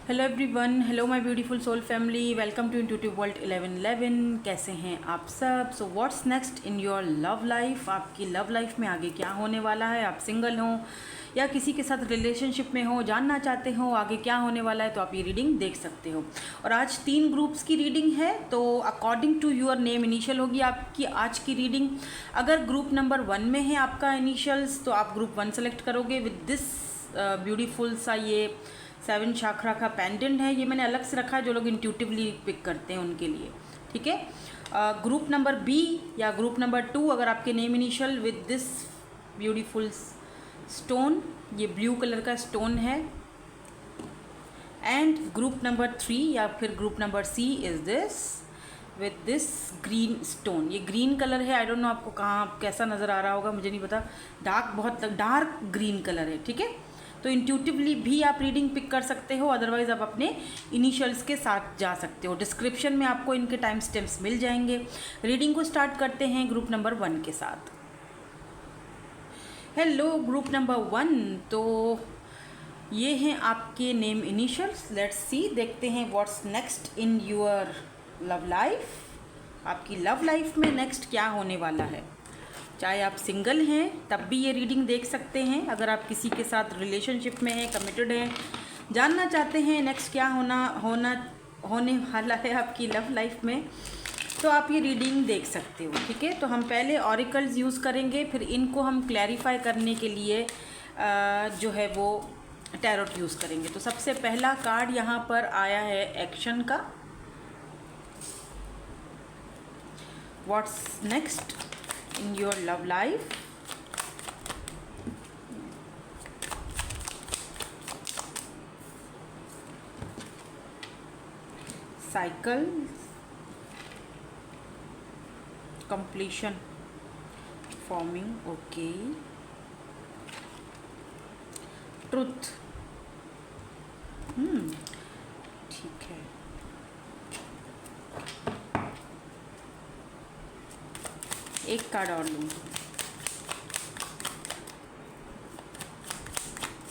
Hello everyone, hello my beautiful soul family, welcome to intuitive world 1111। कैसे हैं आप सब? So what's next in your love life? आपकी love life में आगे क्या होने वाला है? आप सिंगल हो या किसी के साथ रिलेशनशिप में हो, जानना चाहते हो आगे क्या होने वाला है, तो आप ये रीडिंग देख सकते हो। और आज 3 ग्रुप्स की रीडिंग है, तो according to your name initial होगी आपकी आज की रीडिंग। अगर ग्रुप नंबर 1 में है आपका इनिशियल्स, तो आप ग्रुप 1 सेलेक्ट करोगे विद दिस ब्यूटीफुल सा ये 7 चाक्रा का पेंडेंट है। ये मैंने अलग से रखा है, जो लोग इंट्यूटिवली पिक करते हैं उनके लिए, ठीक है। ग्रुप नंबर बी या ग्रुप नंबर 2, अगर आपके name initial with this beautiful stone, ये ब्लू कलर का स्टोन है। एंड ग्रुप नंबर 3 या फिर group number C is this with this green stone. ये ग्रीन कलर है, आई डोंट नो आपको कहाँ कैसा नज़र आ रहा होगा, मुझे नहीं पता। बहुत डार्क ग्रीन कलर है, ठीक है। तो इंट्यूटिवली भी आप रीडिंग पिक कर सकते हो, अदरवाइज आप अपने इनिशियल्स के साथ जा सकते हो। डिस्क्रिप्शन में आपको इनके टाइम स्टेम्प्स मिल जाएंगे। रीडिंग को स्टार्ट करते हैं ग्रुप नंबर 1 के साथ। हेलो ग्रुप नंबर 1, तो ये हैं आपके नेम इनिशियल्स। लेट्स सी, देखते हैं what's next in your love life. आपकी लव लाइफ में नेक्स्ट क्या होने वाला है। चाहे आप सिंगल हैं तब भी ये रीडिंग देख सकते हैं। अगर आप किसी के साथ रिलेशनशिप में हैं, कमिटेड हैं, जानना चाहते हैं नेक्स्ट क्या होने वाला है आपकी लव लाइफ में, तो आप ये रीडिंग देख सकते हो, ठीक है। तो हम पहले ऑरिकल्स यूज़ करेंगे, फिर इनको हम क्लैरिफाई करने के लिए जो है वो टैरोट यूज़ करेंगे। तो सबसे पहला कार्ड यहाँ पर आया है एक्शन का। What's next in your love life? Cycle, completion, forming, okay. Truth, ठीक है। एक कार्ड और लूँगी,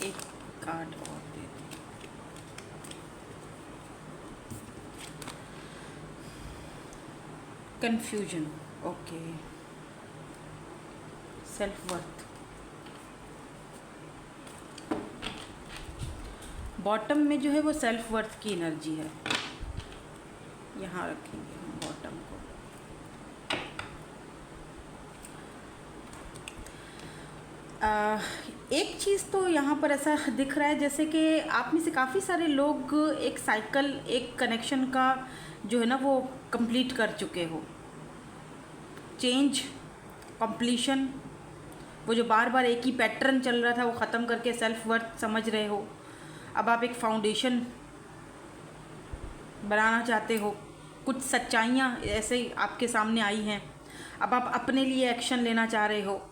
एक कार्ड और दे दूँ। Confusion, okay. Self worth, bottom में जो है वो सेल्फ वर्थ की एनर्जी है। यहाँ रखेंगे हम बॉटम को। एक चीज़ तो यहाँ पर ऐसा दिख रहा है जैसे कि आप में से काफ़ी सारे लोग एक साइकिल, एक कनेक्शन का जो है ना वो कंप्लीट कर चुके हो। चेंज, कंप्लीशन, वो जो बार बार एक ही पैटर्न चल रहा था वो ख़त्म करके सेल्फ वर्थ समझ रहे हो। अब आप एक फाउंडेशन बनाना चाहते हो। कुछ सच्चाइयाँ ऐसे आपके सामने आई हैं, अब आप अपने लिए एक्शन लेना चाह रहे हो।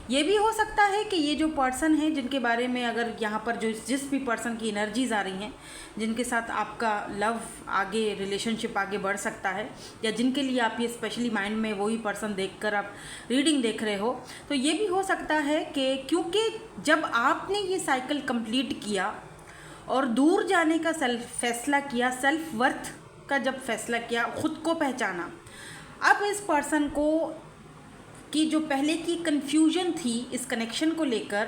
ये भी हो सकता है कि ये जो पर्सन है जिनके बारे में, अगर यहाँ पर जो जिस भी पर्सन की एनर्जीज आ रही हैं, जिनके साथ आपका लव आगे, रिलेशनशिप आगे बढ़ सकता है, या जिनके लिए आप ये स्पेशली माइंड में वही पर्सन देखकर आप रीडिंग देख रहे हो, तो ये भी हो सकता है कि क्योंकि जब आपने ये साइकिल कंप्लीट किया और दूर जाने का फैसला किया, सेल्फ वर्थ का जब फैसला किया, ख़ुद को पहचाना, अब इस पर्सन को कि जो पहले की कन्फ्यूजन थी इस कनेक्शन को लेकर,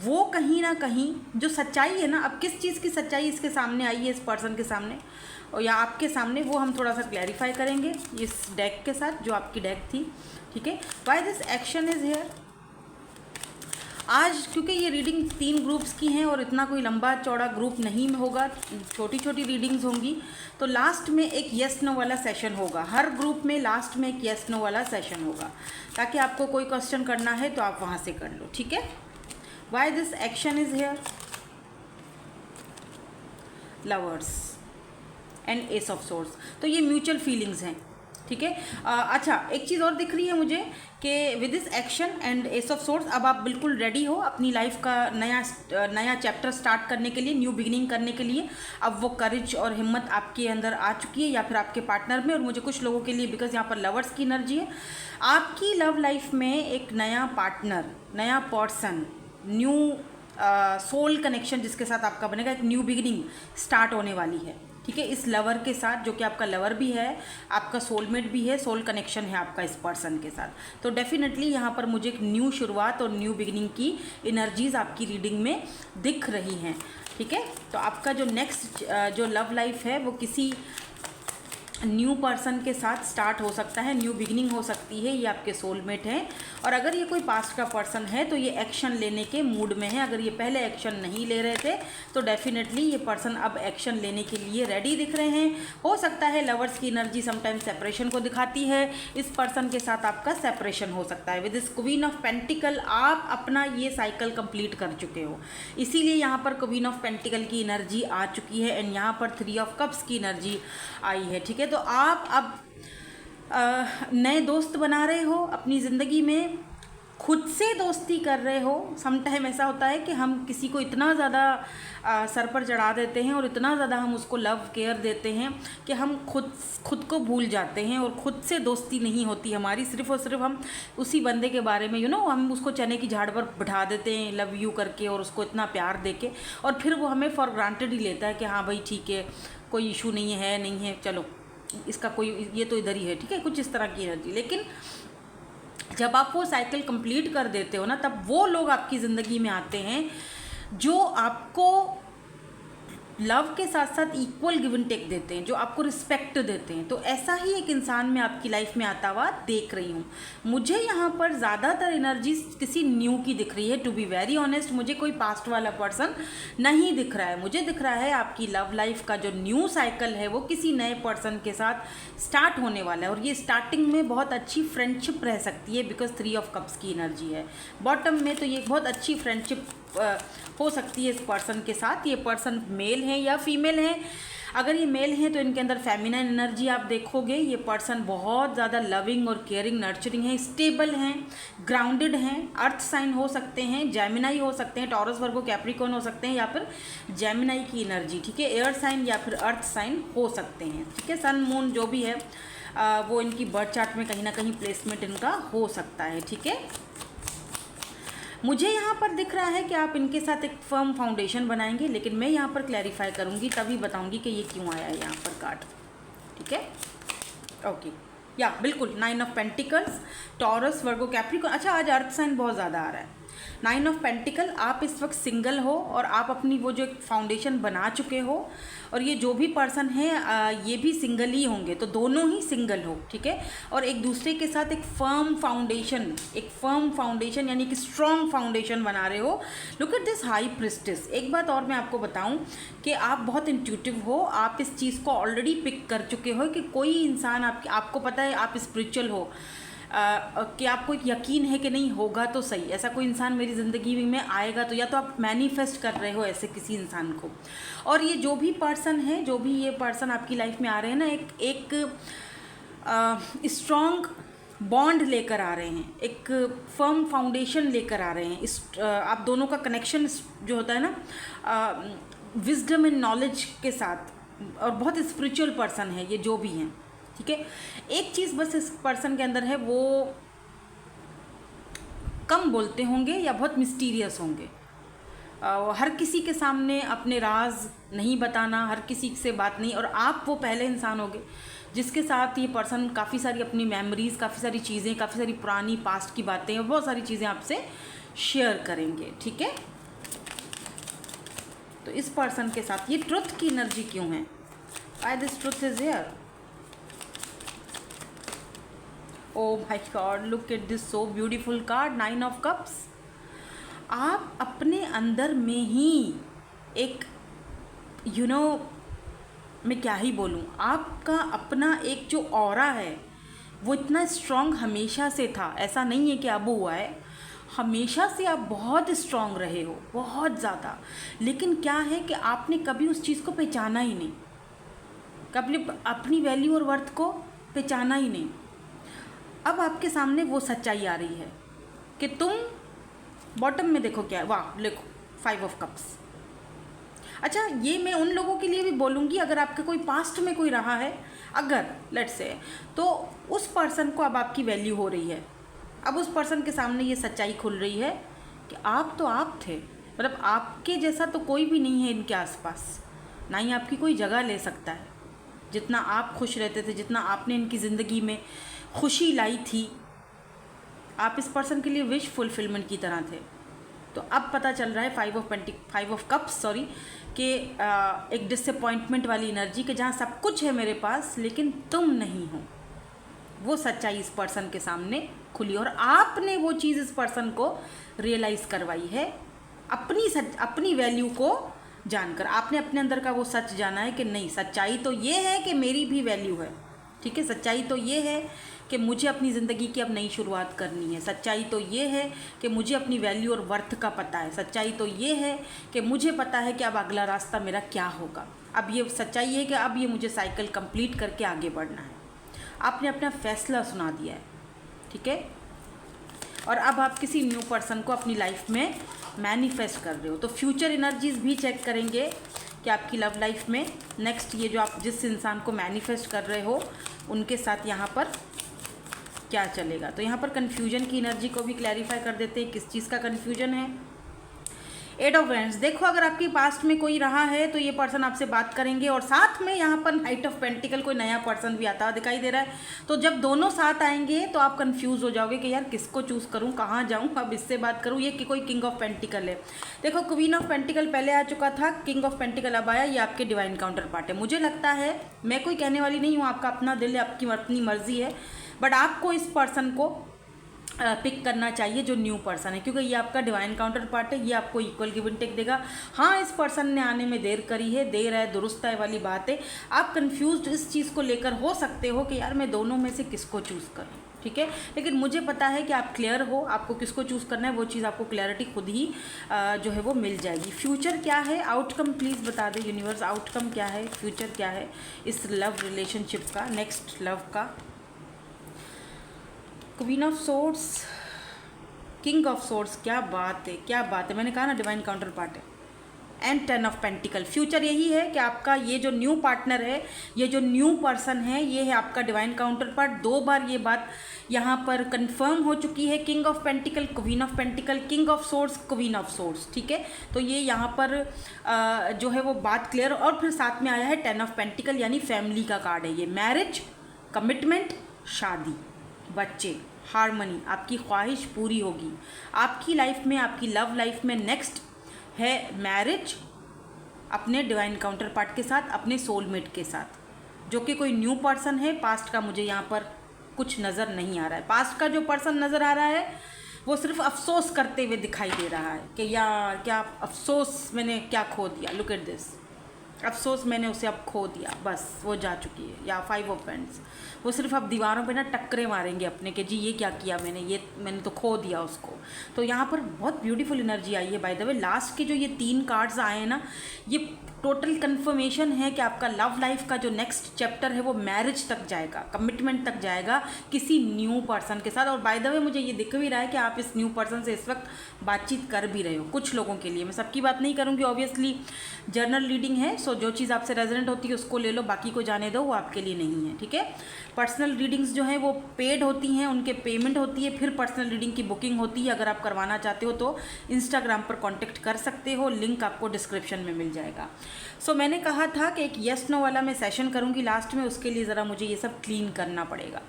वो कहीं ना कहीं जो सच्चाई है ना, अब किस चीज़ की सच्चाई इसके सामने आई है, इस पर्सन के सामने और या आपके सामने, वो हम थोड़ा सा क्लैरिफाई करेंगे इस डेक के साथ, जो आपकी डेक थी, ठीक है। Why this action is here आज, क्योंकि ये रीडिंग 3 ग्रुप्स की हैं और इतना कोई लंबा चौड़ा ग्रुप नहीं होगा, छोटी छोटी रीडिंग्स होंगी। तो लास्ट में एक येस नो वाला सेशन होगा, हर ग्रुप में लास्ट में एक येस नो वाला सेशन होगा, ताकि आपको कोई क्वेश्चन करना है तो आप वहाँ से कर लो, ठीक है। Why this action is here, lovers and S of swords, तो ये म्यूचुअल फीलिंग्स हैं, ठीक है। अच्छा, एक चीज़ और दिख रही है मुझे कि with this action and S of swords अब आप बिल्कुल रेडी हो अपनी लाइफ का नया चैप्टर स्टार्ट करने के लिए, न्यू बिगिनिंग करने के लिए। अब वो करेज और हिम्मत आपके अंदर आ चुकी है, या फिर आपके पार्टनर में। और मुझे कुछ लोगों के लिए, बिकॉज यहाँ पर लवर्स की एनर्जी है, आपकी लव लाइफ में एक नया पार्टनर, नया पर्सन, न्यू सोल कनेक्शन जिसके साथ आपका बनेगा, एक न्यू बिगिनिंग स्टार्ट होने वाली है, ठीक है, इस लवर के साथ, जो कि आपका लवर भी है, आपका सोलमेट भी है, सोल कनेक्शन है आपका इस पर्सन के साथ। तो डेफिनेटली यहाँ पर मुझे एक न्यू शुरुआत और न्यू बिगिनिंग की एनर्जीज आपकी रीडिंग में दिख रही हैं, ठीक है। तो आपका जो नेक्स्ट जो लव लाइफ है वो किसी न्यू पर्सन के साथ स्टार्ट हो सकता है, न्यू बिगिनिंग हो सकती है, ये आपके सोलमेट हैं। और अगर ये कोई पास्ट का पर्सन है तो ये एक्शन लेने के मूड में है। अगर ये पहले एक्शन नहीं ले रहे थे तो डेफिनेटली ये पर्सन अब एक्शन लेने के लिए रेडी दिख रहे हैं। हो सकता है लवर्स की एनर्जी समटाइम्स सेपरेशन को दिखाती है, इस पर्सन के साथ आपका सेपरेशन हो सकता है। With this queen of pentacle आप अपना ये साइकिल कंप्लीट कर चुके हो, इसीलिए यहाँ पर क्वीन ऑफ पेंटिकल की एनर्जी आ चुकी है एंड यहाँ पर 3 ऑफ कप्स की एनर्जी आई है, ठीक है। तो आप अब नए दोस्त बना रहे हो अपनी ज़िंदगी में, खुद से दोस्ती कर रहे हो। समटाइम ऐसा होता है कि हम किसी को इतना ज़्यादा सर पर चढ़ा देते हैं और इतना ज़्यादा हम उसको लव केयर देते हैं कि हम खुद को भूल जाते हैं और खुद से दोस्ती नहीं होती हमारी। सिर्फ़ और सिर्फ हम उसी बंदे के बारे में हम उसको चने की झाड़ पर बिठा देते हैं लव यू करके और उसको इतना प्यार देके, और फिर वो हमें फॉर ग्रांटेड ही लेता है कि हाँ भाई ठीक है, कोई इशू नहीं है, चलो इसका कोई, ये तो इधर ही है, ठीक है, कुछ इस तरह की एनर्जी। लेकिन जब आप वो साइकिल कंप्लीट कर देते हो ना, तब वो लोग आपकी ज़िंदगी में आते हैं जो आपको लव के साथ साथ इक्वल गिव एंड टेक देते हैं, जो आपको रिस्पेक्ट देते हैं। तो ऐसा ही एक इंसान मैं आपकी लाइफ में आता हुआ देख रही हूँ। मुझे यहाँ पर ज़्यादातर एनर्जी किसी न्यू की दिख रही है। टू बी वेरी ऑनेस्ट, मुझे कोई पास्ट वाला पर्सन नहीं दिख रहा है। मुझे दिख रहा है आपकी लव लाइफ का जो न्यू साइकिल है वो किसी नए पर्सन के साथ स्टार्ट होने वाला है, और ये स्टार्टिंग में बहुत अच्छी फ्रेंडशिप रह सकती है बिकॉज 3 ऑफ कप्स की एनर्जी है बॉटम में। तो ये बहुत अच्छी फ्रेंडशिप हो सकती है इस पर्सन के साथ। ये पर्सन मेल है या फीमेल है। अगर ये मेल हैं तो इनके अंदर फेमिनाइन एनर्जी आप देखोगे। ये पर्सन बहुत ज़्यादा लविंग और केयरिंग, नर्चरिंग है, स्टेबल हैं, ग्राउंडेड हैं, अर्थ साइन हो सकते हैं, जेमिनाई हो सकते हैं, टॉरस वर्गो कैप्रिकॉर्न हो सकते हैं, या फिर जेमिनाई की एनर्जी, ठीक है, एयर साइन या फिर अर्थ साइन हो सकते हैं, ठीक है। सन मून जो भी है वो इनकी बर्थ चार्ट में कहीं ना कहीं प्लेसमेंट इनका हो सकता है, ठीक है। मुझे यहाँ पर दिख रहा है कि आप इनके साथ एक फर्म फाउंडेशन बनाएंगे, लेकिन मैं यहाँ पर क्लैरिफाई करूँगी, तभी बताऊँगी कि ये क्यों आया है यहाँ पर कार्ड, ठीक है। ओके, या बिल्कुल 9 of pentacles, Taurus Virgo Capricorn. अच्छा, आज अर्थ साइन बहुत ज़्यादा आ रहा है। 9 ऑफ पेंटिकल, आप इस वक्त सिंगल हो और आप अपनी वो जो एक फाउंडेशन बना चुके हो, और ये जो भी पर्सन है ये भी सिंगल ही होंगे, तो दोनों ही सिंगल हो, ठीक है, और एक दूसरे के साथ एक फर्म फाउंडेशन यानी कि स्ट्रॉन्ग फाउंडेशन बना रहे हो। Look at this high priestess. एक बात और मैं आपको बताऊं कि आप बहुत इंट्यूटिव हो, आप इस चीज़ को ऑलरेडी पिक कर चुके हो कि कोई इंसान आपको पता है आप स्पिरिचुअल हो, कि आपको एक यकीन है कि नहीं होगा तो सही, ऐसा कोई इंसान मेरी ज़िंदगी में आएगा, तो या तो आप मैनिफेस्ट कर रहे हो ऐसे किसी इंसान को। और ये जो भी पर्सन है, जो भी ये पर्सन आपकी लाइफ में आ रहे हैं ना, एक स्ट्रॉन्ग बॉन्ड लेकर आ रहे हैं, एक फर्म फाउंडेशन लेकर आ रहे हैं। आप दोनों का कनेक्शन जो होता है ना विजडम एंड नॉलेज के साथ, और बहुत स्पिरिचुअल पर्सन है ये जो भी हैं, ठीक है। एक चीज़ बस इस पर्सन के अंदर है, वो कम बोलते होंगे या बहुत मिस्टीरियस होंगे। हर किसी के सामने अपने राज नहीं बताना, हर किसी से बात नहीं, और आप वो पहले इंसान होंगे जिसके साथ ये पर्सन काफ़ी सारी अपनी मेमोरीज़, काफ़ी सारी चीज़ें, काफ़ी सारी पुरानी पास्ट की बातें और बहुत सारी चीज़ें आपसे शेयर करेंगे, ठीक है। तो इस पर्सन के साथ ये ट्रुथ की एनर्जी क्यों है? Why this truth is here? Oh my God, look at this so beautiful card, 9 of Cups। आप अपने अंदर में ही एक मैं क्या ही बोलूँ, आपका अपना एक जो ऑरा है वो इतना स्ट्रॉन्ग हमेशा से था। ऐसा नहीं है कि अब हुआ है, हमेशा से आप बहुत स्ट्रॉन्ग रहे हो, बहुत ज़्यादा। लेकिन क्या है कि आपने कभी उस चीज़ को पहचाना ही नहीं, कभी अपनी वैल्यू और वर्थ को पहचाना ही नहीं। अब आपके सामने वो सच्चाई आ रही है कि तुम बॉटम में देखो क्या है, वाह देखो 5 ऑफ कप्स। अच्छा, ये मैं उन लोगों के लिए भी बोलूँगी, अगर आपके कोई पास्ट में कोई रहा है, अगर लेट्स से, तो उस पर्सन को अब आपकी वैल्यू हो रही है। अब उस पर्सन के सामने ये सच्चाई खुल रही है कि आप तो आप थे, मतलब आपके जैसा तो कोई भी नहीं है इनके आसपास, ना ही आपकी कोई जगह ले सकता है। जितना आप खुश रहते थे, जितना आपने इनकी ज़िंदगी में खुशी लाई थी, आप इस पर्सन के लिए विश फुलफिलमेंट की तरह थे। तो अब पता चल रहा है फाइव ऑफ कप्स सॉरी, कि एक डिसअपॉइंटमेंट वाली एनर्जी कि जहाँ सब कुछ है मेरे पास लेकिन तुम नहीं हो। वो सच्चाई इस पर्सन के सामने खुली और आपने वो चीज़ इस पर्सन को रियलाइज़ करवाई है, अपनी वैल्यू को जानकर। आपने अपने अंदर का वो सच जाना है कि नहीं, सच्चाई तो ये है कि मेरी भी वैल्यू है, ठीक है। सच्चाई तो ये है कि मुझे अपनी ज़िंदगी की अब नई शुरुआत करनी है। सच्चाई तो ये है कि मुझे अपनी वैल्यू और वर्थ का पता है। सच्चाई तो ये है कि मुझे पता है कि अब अगला रास्ता मेरा क्या होगा। अब ये सच्चाई है कि अब ये मुझे साइकिल कंप्लीट करके आगे बढ़ना है। आपने अपना फैसला सुना दिया है, ठीक है। और अब आप किसी न्यू पर्सन को अपनी लाइफ में मैनिफेस्ट कर रहे हो। तो फ्यूचर एनर्जीज़ भी चेक करेंगे कि आपकी लव लाइफ में नेक्स्ट ये जो आप जिस इंसान को मैनिफेस्ट कर रहे हो उनके साथ यहाँ पर क्या चलेगा। तो यहाँ पर कन्फ्यूजन की एनर्जी को भी क्लैरिफाई कर देते हैं, किस चीज़ का कन्फ्यूजन है। 8 ऑफ वैंड्स, देखो अगर आपके पास्ट में कोई रहा है तो ये पर्सन आपसे बात करेंगे और साथ में यहाँ पर नाइट ऑफ पेंटिकल कोई नया पर्सन भी आता हुआ दिखाई दे रहा है। तो जब दोनों साथ आएंगे तो आप कंफ्यूज हो जाओगे कि यार किसको चूज़ करूँ, कहाँ जाऊँ, अब इससे बात करूँ। ये कि कोई किंग ऑफ पेंटिकल है, देखो क्वीन ऑफ पेंटिकल पहले आ चुका था, किंग ऑफ पेंटिकल अब आया, ये आपके डिवाइन काउंटर पार्ट है। मुझे लगता है, मैं कोई कहने वाली नहीं हूँ, आपका अपना दिल है, आपकी अपनी मर्जी है, बट आपको इस पर्सन को पिक करना चाहिए जो न्यू पर्सन है, क्योंकि ये आपका डिवाइन काउंटर पार्ट है। ये आपको इक्वल गिव एंड टेक देगा। हाँ, इस पर्सन ने आने में देर करी है, देर है दुरुस्त है वाली बात है। आप कंफ्यूज्ड इस चीज़ को लेकर हो सकते हो कि यार मैं दोनों में से किसको चूज़ करूँ, ठीक है। लेकिन मुझे पता है कि आप क्लियर हो, आपको किसको चूज़ करना है, वो चीज़ आपको क्लैरिटी खुद ही जो है वो मिल जाएगी। फ्यूचर क्या है, आउटकम प्लीज़ बता दे यूनिवर्स, आउटकम क्या है, फ्यूचर क्या है इस लव रिलेशनशिप का, नेक्स्ट लव का। Queen of swords, king of swords, क्या बात है, क्या बात है। मैंने कहा ना डिवाइन काउंटर पार्ट है। एंड 10 ऑफ पेंटिकल, फ्यूचर यही है कि आपका ये जो न्यू पार्टनर है, ये जो न्यू पर्सन है, ये है आपका डिवाइन काउंटर पार्ट। 2 बार ये बात यहाँ पर कंफर्म हो चुकी है। King of pentacle, queen of pentacle, king of swords, queen of swords, ठीक है। तो ये यहाँ पर जो है वो बात क्लियर। और फिर साथ में आया है 10 ऑफ पेंटिकल, यानी फैमिली का कार्ड है ये। मैरिज, कमिटमेंट, शादी, बच्चे, हारमनी, आपकी ख्वाहिश पूरी होगी आपकी लाइफ में। आपकी लव लाइफ में नेक्स्ट है मैरिज अपने डिवाइन काउंटर पार्ट के साथ, अपने सोलमेट के साथ, जो कि कोई न्यू पर्सन है। पास्ट का मुझे यहाँ पर कुछ नज़र नहीं आ रहा है। पास्ट का जो पर्सन नज़र आ रहा है वो सिर्फ अफसोस करते हुए दिखाई दे रहा है कि यार क्या अफसोस, मैंने क्या खो दिया, लुक एट दिस, अफसोस मैंने उसे अब खो दिया, बस वो जा चुकी है। या 5 ऑफ पेंट्स, वो सिर्फ अब दीवारों पे ना टक्करे मारेंगे अपने कि जी ये क्या किया मैंने तो खो दिया उसको। तो यहाँ पर बहुत ब्यूटीफुल एनर्जी आई है। बाय द वे लास्ट के जो ये 3 कार्ड्स आए हैं ना, ये टोटल कंफर्मेशन है कि आपका लव लाइफ का जो नेक्स्ट चैप्टर है वो मैरिज तक जाएगा, कमिटमेंट तक जाएगा किसी न्यू पर्सन के साथ। और बाय द वे मुझे ये दिख भी रहा है कि आप इस न्यू पर्सन से इस वक्त बातचीत कर भी रहे हो। कुछ लोगों के लिए, मैं सबकी बात नहीं करूँगी, ऑब्वियसली जनरल रीडिंग है, सो जो चीज़ आपसे रेजोनेट होती है उसको ले लो, बाकी को जाने दो, वो आपके लिए नहीं है, ठीक है। पर्सनल रीडिंग्स जो हैं वो पेड होती हैं, उनके पेमेंट होती है, फिर पर्सनल रीडिंग की बुकिंग होती है। अगर आप करवाना चाहते हो तो इंस्टाग्राम पर कांटेक्ट कर सकते हो, लिंक आपको डिस्क्रिप्शन में मिल जाएगा। सो मैंने कहा था कि एक येस नो वाला मैं सेशन करूँगी लास्ट में, उसके लिए ज़रा मुझे ये सब क्लीन करना पड़ेगा।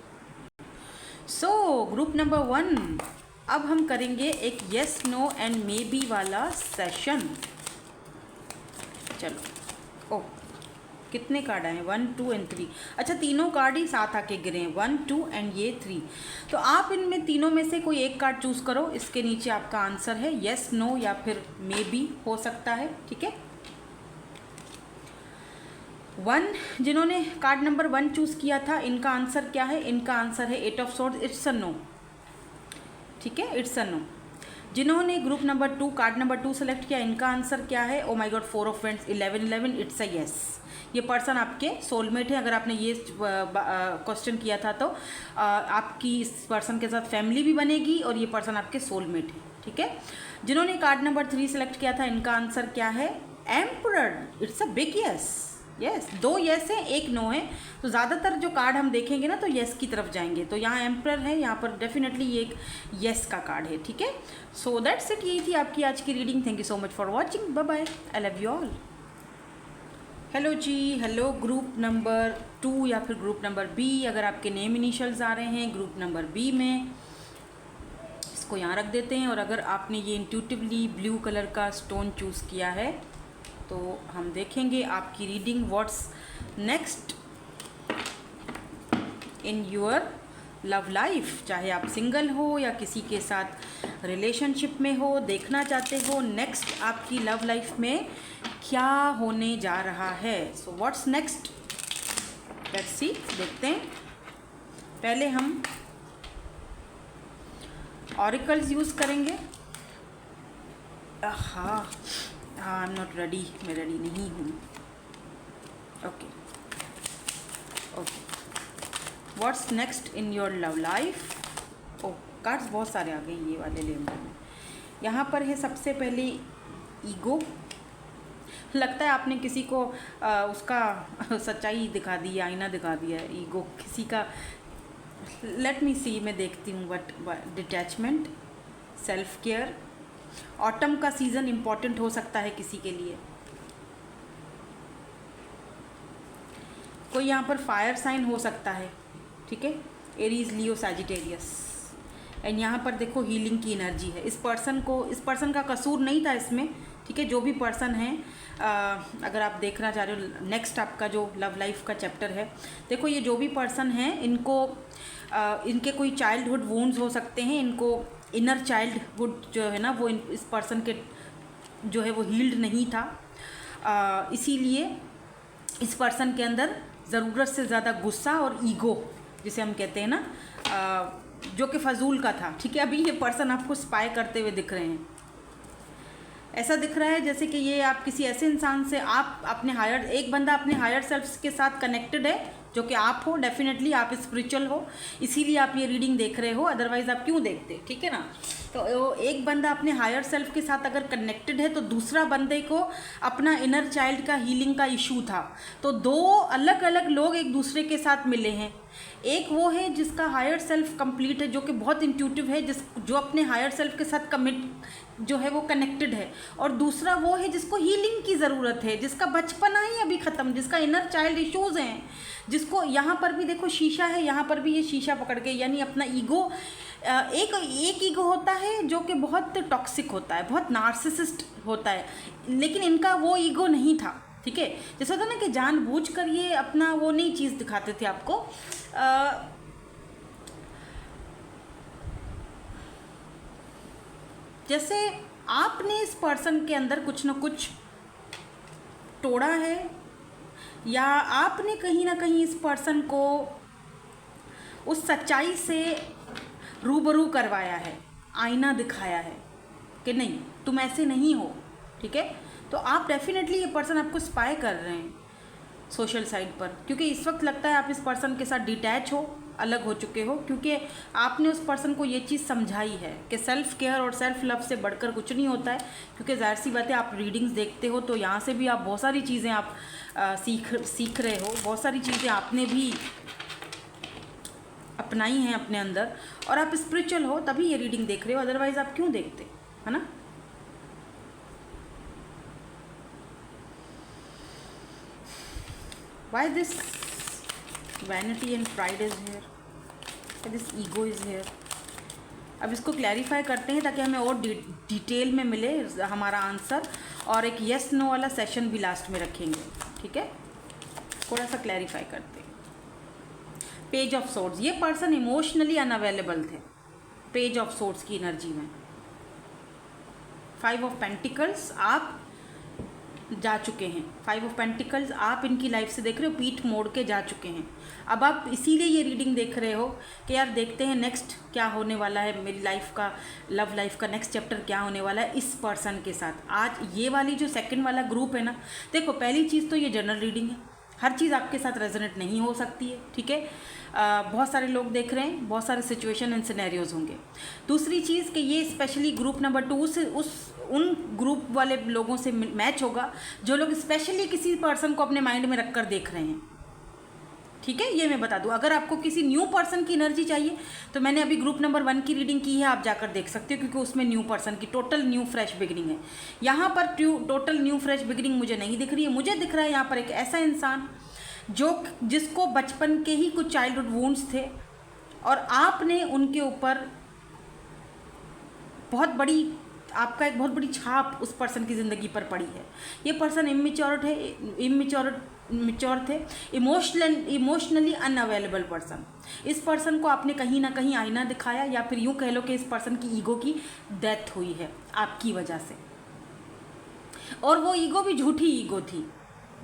सो ग्रुप नंबर 1, अब हम करेंगे एक yes no and maybe वाला सेशन। चलो, ओह कितने कार्ड आए हैं, 1, 2 एंड 3। अच्छा, तीनों कार्ड ही साथ आके गिरे हैं, 1, 2 एंड ये 3। तो आप इनमें तीनों में से कोई एक कार्ड चूज़ करो। इसके नीचे आपका आंसर है येस, नो या फिर मे बी हो सकता है, ठीक है। 1, जिन्होंने कार्ड नंबर 1 चूज़ किया था, इनका आंसर क्या है? इनका आंसर है 8 of swords, it's a no, ठीक है, इट्स अ नो। जिन्होंने group number 2 card number 2 select किया, इनका आंसर क्या है? Oh my god, 4 of wands, 11, 11, it's a yes. ये पर्सन आपके सोलमेट है। अगर आपने ये क्वेश्चन किया था तो आपकी इस पर्सन के साथ फैमिली भी बनेगी और ये पर्सन आपके सोलमेट है, ठीक है। जिन्होंने कार्ड नंबर 3 सेलेक्ट किया था, इनका आंसर क्या है? Emperor, it's a big yes. Yes, 2 yes है, 1 नो है, तो ज़्यादातर जो कार्ड हम देखेंगे ना तो यस की तरफ जाएंगे। तो यहाँ एम्परर है, यहाँ पर डेफिनेटली ये एक यस का कार्ड है, ठीक है। सो दैट्स इट, यही थी आपकी आज की reading. Thank you so much for watching, bye bye, I love you all. Hello ji, hello group number 2 या फिर ग्रुप नंबर बी, अगर आपके नेम इनिशियल्स आ रहे हैं ग्रुप नंबर बी में, इसको यहाँ रख देते हैं। और अगर आपने ये इंट्यूटिवली ब्लू कलर का स्टोन चूज़ किया है तो हम देखेंगे आपकी reading what's next in your love life. चाहे आप सिंगल हो या किसी के साथ रिलेशनशिप में हो, देखना चाहते हो नेक्स्ट आपकी लव लाइफ में क्या होने जा रहा है। So what's next, let's see, देखते हैं। पहले हम ऑरिकल्स यूज़ करेंगे। हाँ, आई एम नॉट रेडी, मैं रेडी नहीं हूँ। Okay okay, what's next in your love life. Oh, cards बहुत सारे आ गए ये वाले लेंगे में। यहाँ पर है सबसे पहले ईगो। लगता है आपने किसी को उसका सच्चाई दिखा दी, आईना दिखा दिया है। ईगो किसी का, लेट मी सी, मैं देखती हूँ। But detachment, self care, autumn का सीज़न इम्पॉर्टेंट हो सकता है किसी के लिए। कोई यहाँ पर फायर साइन हो सकता है, ठीक है, एरीज, लियो, सैजिटेरियस। एंड यहाँ पर देखो हीलिंग की एनर्जी है। इस पर्सन का कसूर नहीं था इसमें, ठीक है। जो भी पर्सन है, अगर आप देखना चाह रहे हो नेक्स्ट आपका जो लव लाइफ का चैप्टर है, देखो ये जो भी पर्सन है इनको इनके कोई चाइल्डहुड वुंड्स हो सकते हैं। इनको इनर चाइल्डहुड जो है ना वो इस पर्सन के जो है वो हील्ड नहीं था, इसीलिए इस पर्सन के अंदर ज़रूरत से ज़्यादा गुस्सा और ईगो जिसे हम कहते हैं ना, जो कि फजूल का था, ठीक है। अभी ये पर्सन आपको स्पाई करते हुए दिख रहे हैं। ऐसा दिख रहा है जैसे कि ये आप किसी ऐसे इंसान से, आप अपने हायर, एक बंदा अपने हायर सेल्फ के साथ कनेक्टेड है जो कि आप हो, डेफिनेटली आप स्पिरिचुअल हो, इसीलिए आप ये रीडिंग देख रहे हो, अदरवाइज़ आप क्यों देखते, ठीक है ना। तो एक बंदा अपने हायर सेल्फ के साथ अगर कनेक्टेड है तो दूसरा बंदे को अपना इनर चाइल्ड का हीलिंग का इशू था। तो 2 अलग अलग लोग एक दूसरे के साथ मिले हैं। एक वो है जिसका हायर सेल्फ कंप्लीट है, जो कि बहुत इंट्यूटिव है, जो अपने हायर सेल्फ के साथ कमिट जो है वो कनेक्टेड है। और दूसरा वो है जिसको हीलिंग की ज़रूरत है, जिसका बचपना ही अभी ख़त्म, जिसका इनर चाइल्ड इश्यूज़ हैं, जिसको यहाँ पर भी देखो शीशा है, यहाँ पर भी ये शीशा पकड़ के, यानी अपना ईगो, एक ईगो होता है जो कि बहुत टॉक्सिक होता है, बहुत नार्सिसिस्ट होता है, लेकिन इनका वो ईगो नहीं था, ठीक है। जैसा होता ना कि जानबूझकर ये अपना वो नई चीज़ दिखाते थे आपको। जैसे आपने इस पर्सन के अंदर कुछ ना कुछ तोड़ा है, या आपने कहीं ना कहीं इस पर्सन को उस सच्चाई से रूबरू करवाया है, आईना दिखाया है कि नहीं तुम ऐसे नहीं हो, ठीक है। तो आप डेफिनेटली ये पर्सन आपको स्पाई कर रहे हैं सोशल साइट पर, क्योंकि इस वक्त लगता है आप इस पर्सन के साथ डिटैच हो, अलग हो चुके हो, क्योंकि आपने उस पर्सन को ये चीज़ समझाई है कि सेल्फ केयर और सेल्फ लव से बढ़कर कुछ नहीं होता है। क्योंकि ज़ाहिर सी बात है, आप रीडिंग्स देखते हो तो यहाँ से भी आप बहुत सारी चीज़ें आप सीख रहे हो, बहुत सारी चीज़ें आपने भी अपनाई हैं अपने अंदर, और आप स्पिरिचुअल हो तभी ये रीडिंग देख रहे हो, अदरवाइज़ आप क्यों देखते, है ना। Why this vanity and pride is here? Why this ego is here? अब इसको क्लैरिफाई करते हैं ताकि हमें और डिटेल में मिले हमारा आंसर, और एक येस नो वाला सेशन भी लास्ट में रखेंगे, ठीक है। थोड़ा सा क्लैरिफाई करते हैं। पेज ऑफ सोर्ड्स, ये पर्सन इमोशनली अनअवेलेबल थे पेज ऑफ सोर्ड्स की एनर्जी में। 5 ऑफ पेंटिकल्स, आप जा चुके हैं। 5 ऑफ पेंटिकल्स आप इनकी लाइफ से देख रहे हो, पीठ मोड़ के जा चुके हैं। अब आप इसीलिए ये रीडिंग देख रहे हो कि यार देखते हैं नेक्स्ट क्या होने वाला है, मेरी लाइफ का, लव लाइफ का नेक्स्ट चैप्टर क्या होने वाला है इस पर्सन के साथ। आज ये वाली जो सेकंड वाला ग्रुप है ना, देखो पहली चीज़ तो ये जनरल रीडिंग है, हर चीज़ आपके साथ रेजोनेट नहीं हो सकती है, ठीक है। बहुत सारे लोग देख रहे हैं, बहुत सारे सिचुएशन एंड सिनेरियोज होंगे। दूसरी चीज़ कि ये स्पेशली ग्रुप नंबर 2 उन ग्रुप वाले लोगों से मैच होगा जो लोग स्पेशली किसी पर्सन को अपने माइंड में रख कर देख रहे हैं। ठीक है, ये मैं बता दूं। अगर आपको किसी न्यू पर्सन की एनर्जी चाहिए तो मैंने अभी ग्रुप नंबर 1 की रीडिंग की है, आप जाकर देख सकते हो, क्योंकि उसमें न्यू पर्सन की टोटल न्यू फ्रेश बिगिनिंग है। यहाँ पर टोटल न्यू फ्रेश बिगिनिंग मुझे नहीं दिख रही है। मुझे दिख रहा है यहाँ पर एक ऐसा इंसान जिसको बचपन के ही कुछ चाइल्डहुड वुंड्स थे और आपने उनके ऊपर आपका एक बहुत बड़ी छाप उस पर्सन की ज़िंदगी पर पड़ी है। ये पर्सन इमेच्योर थे, इमोशनली अनअवेलेबल पर्सन। इस पर्सन को आपने कहीं ना कहीं आईना दिखाया, या फिर यूँ कह लो कि इस पर्सन की ईगो की डेथ हुई है आपकी वजह से, और वो ईगो भी झूठी ईगो थी,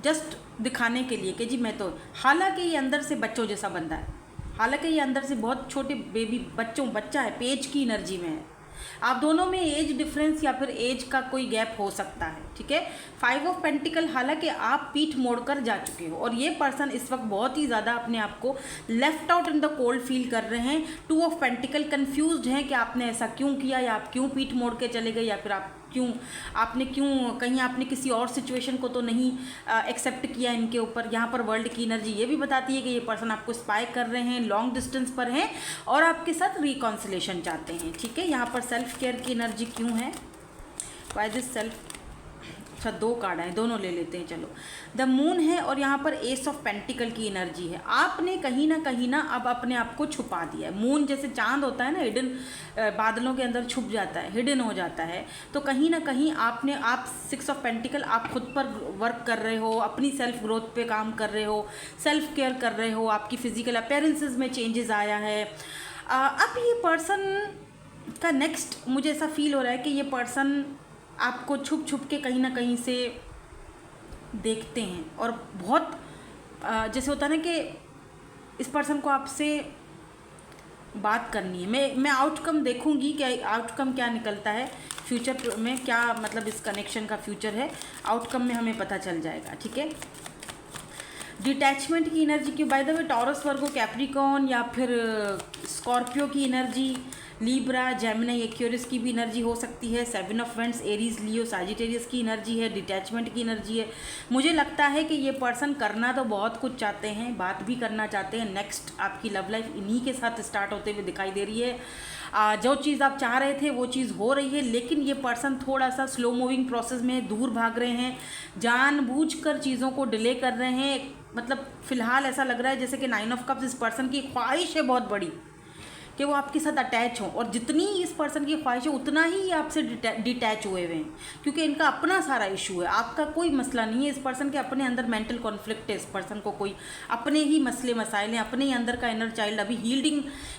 जस्ट दिखाने के लिए कि जी मैं तो, हालांकि ये अंदर से बच्चों जैसा बंदा है, हालांकि ये अंदर से बहुत छोटे बच्चा है, पेज की एनर्जी में है। आप दोनों में एज डिफरेंस या फिर एज का कोई गैप हो सकता है। ठीक है, 5 ऑफ पेंटिकल, हालांकि आप पीठ मोड़कर जा चुके हो और ये पर्सन इस वक्त बहुत ही ज़्यादा अपने आप को left out in the cold feel कर रहे हैं। 2 ऑफ पेंटिकल, कंफ्यूज्ड हैं कि आपने ऐसा क्यों किया, या आप क्यों पीठ मोड़ के चले गए, या फिर आपने किसी और सिचुएशन को तो नहीं एक्सेप्ट किया इनके ऊपर। यहाँ पर वर्ल्ड की एनर्जी ये भी बताती है कि ये पर्सन आपको स्पाई कर रहे हैं, लॉन्ग डिस्टेंस पर हैं और आपके साथ रिकॉन्सिलेशन चाहते हैं। ठीक है, यहाँ पर सेल्फ केयर की एनर्जी क्यों है, वाई दिस सेल्फ, अच्छा 2 कार्ड हैं, दोनों ले लेते हैं। चलो, द मून है और यहाँ पर एस ऑफ पेंटिकल की एनर्जी है। आपने कहीं ना अब अपने आप को छुपा दिया है। मून जैसे चांद होता है ना, हिडन, बादलों के अंदर छुप जाता है, हिडन हो जाता है, तो कहीं ना कहीं आप 6 ऑफ पेंटिकल, आप खुद पर वर्क कर रहे हो, अपनी सेल्फ ग्रोथ पे काम कर रहे हो, सेल्फ केयर कर रहे हो, आपकी फिजिकल अपीयरेंसेस में चेंजेस आया है। अब ये पर्सन का नेक्स्ट मुझे ऐसा फील हो रहा है कि ये पर्सन आपको छुप के कहीं ना कहीं से देखते हैं, और बहुत जैसे होता है ना कि इस पर्सन को आपसे बात करनी है। मैं आउटकम देखूंगी कि आउटकम क्या निकलता है, फ्यूचर में क्या मतलब इस कनेक्शन का फ्यूचर है, आउटकम में हमें पता चल जाएगा। ठीक है, डिटैचमेंट की एनर्जी की, by the way taurus, Virgo, Capricorn या फिर स्कॉर्पियो की एनर्जी, लीब्रा, जेमिनी, एक्वेरियस की भी एनर्जी हो सकती है। 7 of vents, Aries, Leo, Sagittarius की एनर्जी है, डिटैचमेंट की एनर्जी है। मुझे लगता है कि ये पर्सन करना तो बहुत कुछ चाहते हैं, बात भी करना चाहते हैं। नेक्स्ट आपकी लव लाइफ इन्हीं के साथ स्टार्ट होते हुए दिखाई दे रही है। जो चीज़ आप चाह रहे थे वो चीज़ हो रही है, लेकिन ये पर्सन थोड़ा सा स्लो मूविंग प्रोसेस में दूर भाग रहे हैं, जानबूझकर चीज़ों को डिले कर रहे हैं। मतलब फ़िलहाल ऐसा लग रहा है जैसे कि 9 ऑफ कप्स, इस पर्सन की ख्वाहिश है बहुत बड़ी कि वो आपके साथ अटैच हो, और जितनी इस पर्सन की ख्वाहिश है उतना ही आपसे डिटैच हुए हुए हैं, क्योंकि इनका अपना सारा इशू है, आपका कोई मसला नहीं है। इस पर्सन के अपने अंदर मेंटल कॉन्फ्लिक्ट है, इस पर्सन को कोई अपने ही मसले मसाइल हैं, अपने ही अंदर का इनर चाइल्ड अभी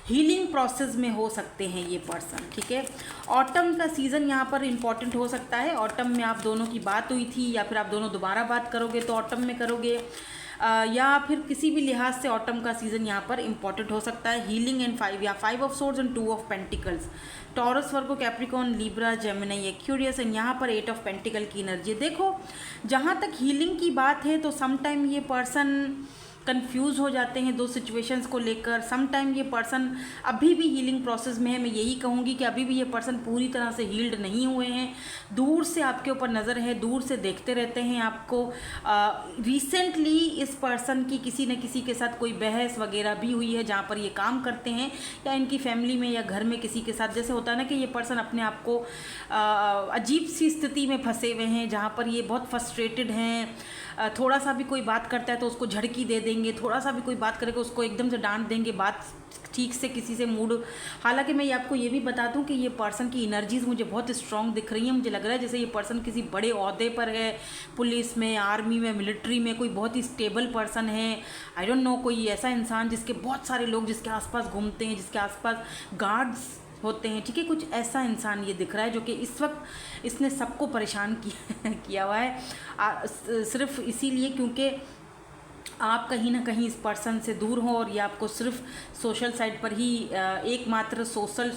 हीलिंग प्रोसेस में हो सकते हैं ये पर्सन। ठीक है, ऑटम का सीज़न यहाँ पर इंपॉर्टेंट हो सकता है। ऑटम में आप दोनों की बात हुई थी, या फिर आप दोनों दोबारा बात करोगे तो ऑटम में करोगे, या फिर किसी भी लिहाज से ऑटम का सीज़न यहाँ पर इंपॉर्टेंट हो सकता है। Healing and 5 of swords and 2 of pentacles, Taurus, Virgo, Capricorn, Libra, Gemini, Aquarius and यहाँ पर 8 ऑफ पेंटिकल की एनर्जी। देखो, जहाँ तक हीलिंग की बात है तो समटाइम ये पर्सन कंफ्यूज हो जाते हैं 2 सिचुएशंस को लेकर। सम टाइम ये पर्सन अभी भी हीलिंग प्रोसेस में है। मैं यही कहूँगी कि अभी भी ये पर्सन पूरी तरह से हील्ड नहीं हुए हैं, दूर से आपके ऊपर नज़र है, दूर से देखते रहते हैं आपको। रिसेंटली इस पर्सन की किसी न किसी के साथ कोई बहस वगैरह भी हुई है जहाँ पर ये काम करते हैं, या इनकी फैमिली में या घर में किसी के साथ, जैसे होता है ना कि ये पर्सन अपने आप को अजीब सी स्थिति में फंसे हुए हैं जहाँ पर ये बहुत फ्रस्ट्रेटेड हैं। थोड़ा सा भी कोई बात करता है तो उसको झड़की दे देंगे, थोड़ा सा भी कोई बात करेगा उसको एकदम से डांट देंगे, बात ठीक से किसी से मूड। हालांकि मैं आपको ये भी बता दूं कि ये पर्सन की एनर्जीज़ मुझे बहुत स्ट्रॉन्ग दिख रही हैं। मुझे लग रहा है जैसे ये पर्सन किसी बड़े ओहदे पर है, पुलिस में, आर्मी में, मिलिट्री में, कोई बहुत ही स्टेबल पर्सन है। आई डोंट नो, कोई ऐसा इंसान जिसके बहुत सारे लोग जिसके आसपास घूमते हैं, जिसके आसपास गार्ड्स होते हैं। ठीक है, कुछ ऐसा इंसान ये दिख रहा है जो कि इस वक्त इसने सबको परेशान किया हुआ है, सिर्फ इसीलिए क्योंकि आप कहीं ना कहीं इस पर्सन से दूर हो, और ये आपको सिर्फ सोशल साइड पर ही एकमात्र सोशल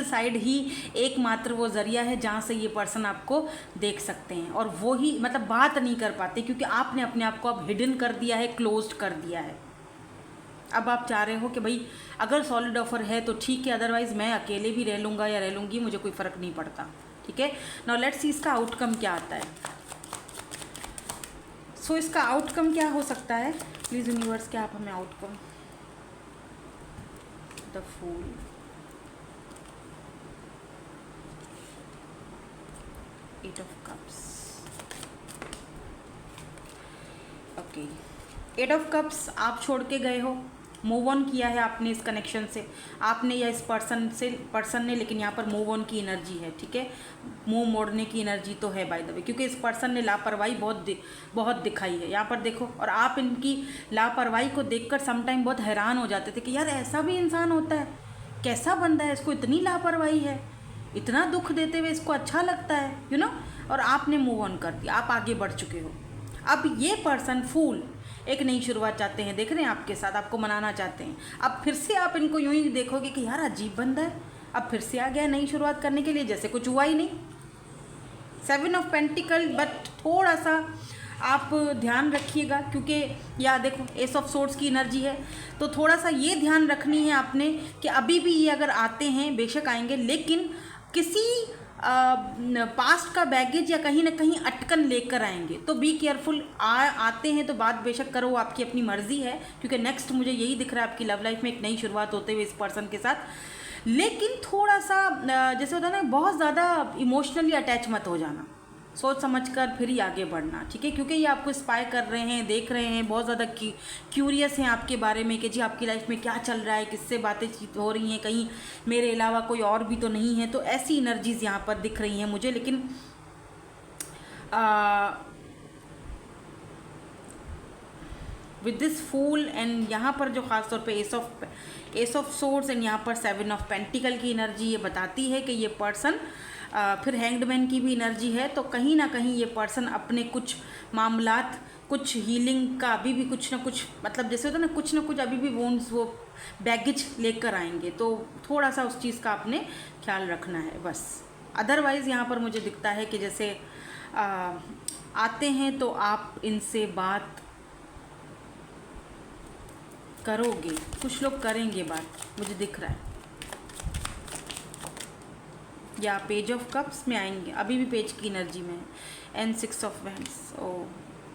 साइड ही एकमात्र वो ज़रिया है जहाँ से ये पर्सन आपको देख सकते हैं, और वो ही मतलब बात नहीं कर पाते क्योंकि आपने अपने आप को अब हिडन कर दिया है, क्लोज्ड कर दिया है। अब आप चाह रहे हो कि भाई अगर सॉलिड ऑफर है तो ठीक है, अदरवाइज़ मैं अकेले भी रह लूँगा या रह लूँगी, मुझे कोई फ़र्क नहीं पड़ता। ठीक है, नाउ लेट्स सी इसका आउटकम क्या आता है। सो इसका आउटकम क्या हो सकता है, प्लीज़ यूनिवर्स क्या आप हमें outcome, the fool, eight of cups, okay, eight of cups आप छोड़ के गए हो, मूव ऑन किया है आपने इस कनेक्शन से, आपने या इस पर्सन ने, लेकिन यहाँ पर मूव ऑन की एनर्जी है। ठीक है, मुंह मोड़ने की एनर्जी तो है बाय द वे, क्योंकि इस पर्सन ने लापरवाही बहुत दिखाई है यहाँ पर देखो। और आप इनकी लापरवाही को देखकर समटाइम बहुत हैरान हो जाते थे कि यार ऐसा भी इंसान होता है, कैसा बंदा है, इसको इतनी लापरवाही है, इतना दुख देते हुए इसको अच्छा लगता है, यू नो। और आपने मूव ऑन कर दिया, आप आगे बढ़ चुके हो। अब ये पर्सन फूल एक नई शुरुआत चाहते हैं, देख रहे हैं आपके साथ, आपको मनाना चाहते हैं। अब फिर से आप इनको यूं ही देखोगे कि यार अजीब बंदा है, अब फिर से आ गया नई शुरुआत करने के लिए, जैसे कुछ हुआ ही नहीं। 7 ऑफ पेंटिकल, बट थोड़ा सा आप ध्यान रखिएगा, क्योंकि या देखो एस ऑफ सोर्ड्स की एनर्जी है, तो थोड़ा सा ये ध्यान रखनी है आपने कि अभी भी ये अगर आते हैं, बेशक आएंगे, लेकिन किसी पास्ट का बैगेज या कहीं ना कहीं अटकन लेकर आएंगे, तो बी केयरफुल। आते हैं तो बात बेशक करो, आपकी अपनी मर्जी है, क्योंकि नेक्स्ट मुझे यही दिख रहा है आपकी लव लाइफ में एक नई शुरुआत होते हुए इस पर्सन के साथ। लेकिन थोड़ा सा जैसे होता है ना, बहुत ज़्यादा इमोशनली अटैच मत हो जाना, सोच समझकर फिर ही आगे बढ़ना। ठीक है, क्योंकि ये आपको स्पाई कर रहे हैं, देख रहे हैं, बहुत ज़्यादा क्यूरियस हैं आपके बारे में कि जी आपकी लाइफ में क्या चल रहा है, किससे बातें हो रही हैं, कहीं मेरे अलावा कोई और भी तो नहीं है। तो ऐसी एनर्जीज यहाँ पर दिख रही हैं मुझे। लेकिन विद दिस फूल एंड यहाँ पर जो ख़ास तौर पे एस ऑफ सोर्ड्स एंड यहाँ पर 7 ऑफ पेंटिकल की एनर्जी ये बताती है कि ये पर्सन फिर हैंग्डमैन की भी एनर्जी है, तो कहीं ना कहीं ये पर्सन अपने कुछ मामलात, कुछ हीलिंग का अभी भी कुछ ना कुछ, मतलब जैसे होता है ना, कुछ ना कुछ अभी भी वोन्स, वो बैगेज लेकर आएंगे, तो थोड़ा सा उस चीज़ का आपने ख्याल रखना है बस। अदरवाइज़ यहाँ पर मुझे दिखता है कि जैसे आते हैं तो आप इनसे बात करोगे, कुछ लोग करेंगे बात, मुझे दिख रहा है, या पेज ऑफ कप्स में आएंगे, अभी भी पेज की एनर्जी में है, and 6 of wands, oh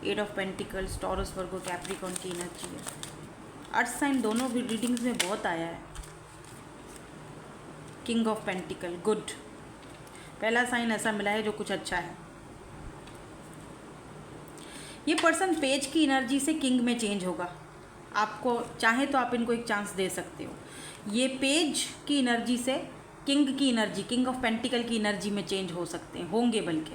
8 of pentacles, Taurus, Virgo, Capricorn की एनर्जी है। अर्थ साइन दोनों भी रीडिंग्स में बहुत आया है। किंग ऑफ पेंटिकल, गुड, पहला साइन ऐसा मिला है जो कुछ अच्छा है। ये पर्सन पेज की एनर्जी से किंग में चेंज होगा, आपको चाहे तो आप इनको एक चांस दे सकते हो। ये पेज की एनर्जी से किंग की एनर्जी, किंग ऑफ पेंटिकल की एनर्जी में चेंज हो सकते हैं, होंगे, बल्कि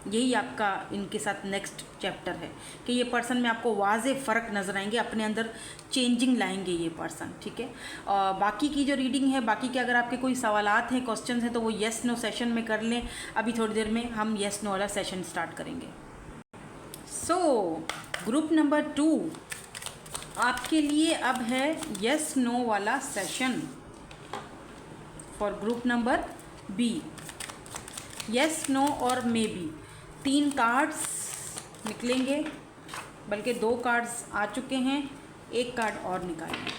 यही आपका इनके साथ नेक्स्ट चैप्टर है कि ये पर्सन में आपको वाज़े फ़र्क नज़र आएंगे, अपने अंदर चेंजिंग लाएंगे ये पर्सन। ठीक है, और बाकी की जो रीडिंग है, बाकी के अगर आपके कोई सवालात हैं, क्वेश्चंस हैं, तो वो येस नो सेशन में कर लें। अभी थोड़ी देर में हम येस नो वाला सेशन स्टार्ट करेंगे। सो ग्रुप नंबर 2 आपके लिए अब है येस नो वाला session for group number B, yes no और मे बी। 3 कार्ड्स निकलेंगे, बल्कि 2 कार्ड्स आ चुके हैं, एक कार्ड और निकालेंगे,